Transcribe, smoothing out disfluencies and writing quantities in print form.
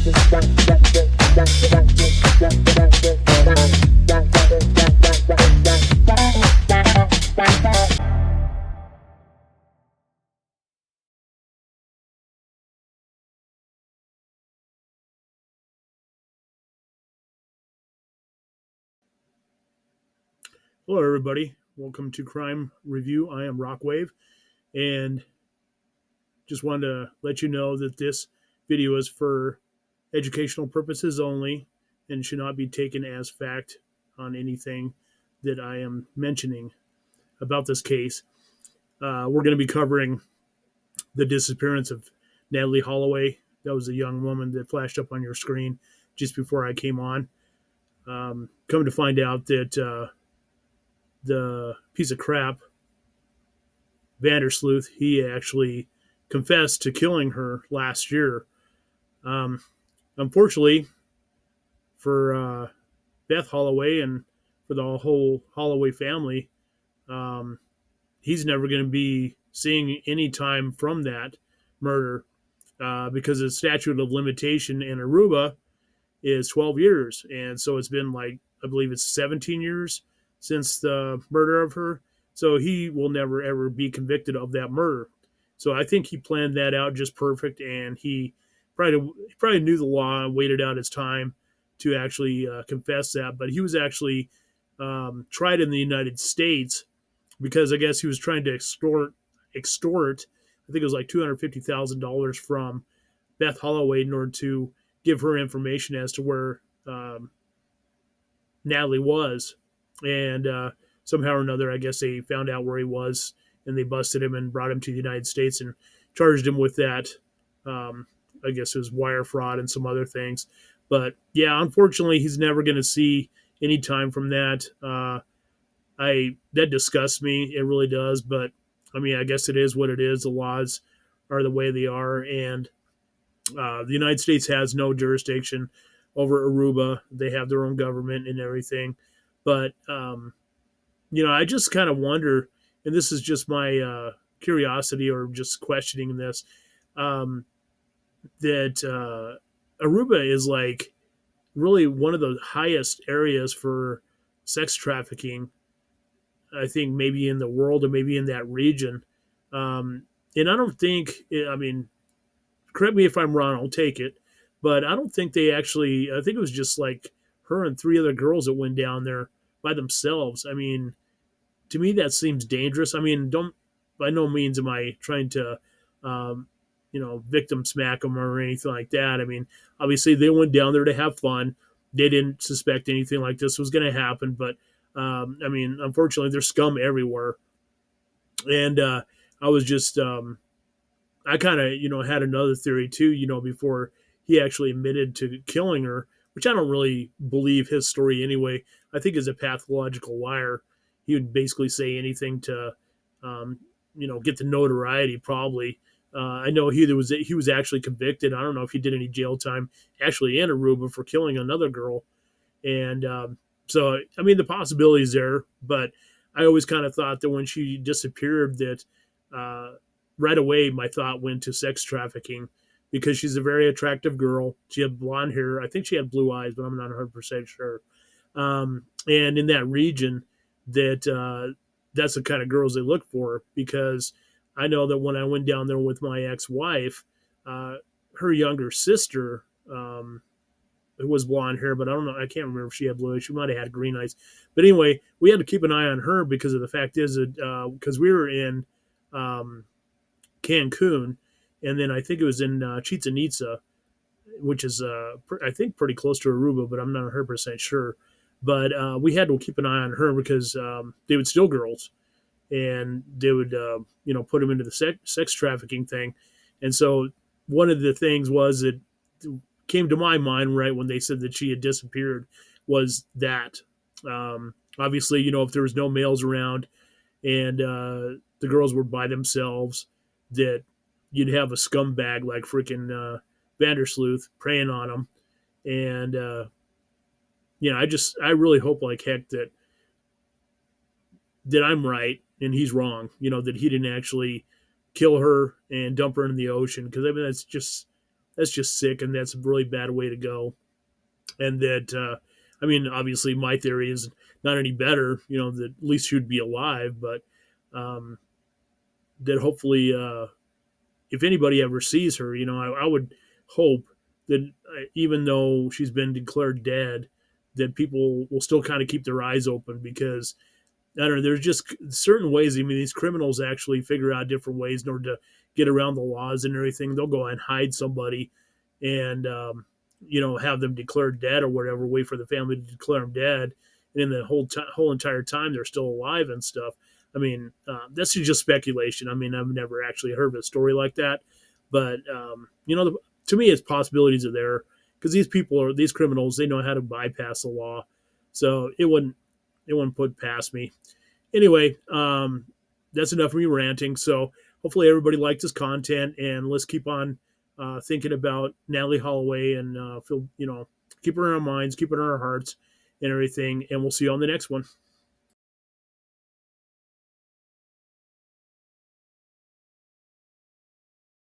Hello, everybody. Welcome to Crime Review. I am Rockwave, and just wanted to let you know that this video is for educational purposes only and should not be taken as fact on anything that I am mentioning about this case. We're going to be covering the disappearance of Natalee Holloway. That was a young woman that flashed up on your screen just before I came on. Come to find out that the piece of crap Vandersloot, he actually confessed to killing her last year. Um, Unfortunately for Beth Holloway and for the whole Holloway family, um, he's never going to be seeing any time from that murder because the statute of limitation in Aruba is 12 years. And so it's been like, I believe it's 17 years since the murder of her. So he will never, ever be convicted of that murder. So I think he planned that out just perfect. And he probably knew the law and waited out his time to actually confess that. But he was actually tried in the United States because I guess he was trying to extort I think it was like $250,000 from Beth Holloway in order to give her information as to where Natalee was. And somehow or another, I guess they found out where he was and they busted him and brought him to the United States and charged him with that. Um, I guess it was wire fraud and some other things. But yeah, unfortunately, he's never going to see any time from that. I that disgusts me. It really does. But I mean, I guess it is what it is. The laws are the way they are, and the United States has no jurisdiction over Aruba. They have their own government and everything. But, I just kind of wonder, and this is just my curiosity or just questioning this, um, that Aruba is like really one of the highest areas for sex trafficking, I think maybe in the world or maybe in that region. And I don't think, I mean, correct me if I'm wrong, I'll take it. But I don't think they actually, I think it was just like her and three other girls that went down there by themselves. I mean, to me, that seems dangerous. I mean, don't, by no means am I trying to, um, victim smack them or anything like that. I mean, obviously they went down there to have fun. They didn't suspect anything like this was going to happen. But, I mean, unfortunately, there's scum everywhere. And I was just, I kind of, had another theory too, before he actually admitted to killing her, which I don't really believe his story anyway. I think he's a pathological liar. He would basically say anything to, um, get the notoriety probably. I know he was actually convicted. I don't know if he did any jail time actually in Aruba for killing another girl. And so, I mean, the possibility is there, but I always kind of thought that when she disappeared, that uh, right away my thought went to sex trafficking because she's a very attractive girl. She had blonde hair. I think she had blue eyes, but I'm not 100% sure. And in that region, that's the kind of girls they look for because I know that when I went down there with my ex-wife, uh, her younger sister, it was blonde hair, but I don't know. I can't remember if she had blue eyes. She might have had green eyes. But anyway, we had to keep an eye on her because of the fact is that because we were in um, Cancun, and then I think it was in Chichen Itza, which is I think pretty close to Aruba, but I'm not 100% sure. But we had to keep an eye on her because they would steal girls and they would put them into the sex trafficking thing. And so one of the things was that came to my mind right when they said that she had disappeared was that obviously if there was no males around and the girls were by themselves, that you'd have a scumbag like freaking Vandersloot preying on them. And I really hope like heck that I'm right and he's wrong. That he didn't actually kill her and dump her in the ocean because I mean that's just sick, and that's a really bad way to go. And that, I mean, obviously, my theory is not any better. You know, that at least she'd be alive, but um, that hopefully, if anybody ever sees her, you know, I would hope that even though she's been declared dead, that people will still kind of keep their eyes open because I don't know. There's just certain ways. I mean, these criminals actually figure out different ways in order to get around the laws and everything. They'll go and hide somebody, and you know, have them declared dead or whatever. Wait for the family to declare them dead, and in the whole entire time they're still alive and stuff. I mean, that's just speculation. I mean, I've never actually heard of a story like that, but you know, to me, it's possibilities are there because these criminals. They know how to bypass the law, so it wouldn't put past me. Anyway, that's enough of me ranting. So hopefully everybody liked this content, and let's keep on thinking about Natalee Holloway and feel keep her in our minds, keep her in our hearts, and everything. And we'll see you on the next one.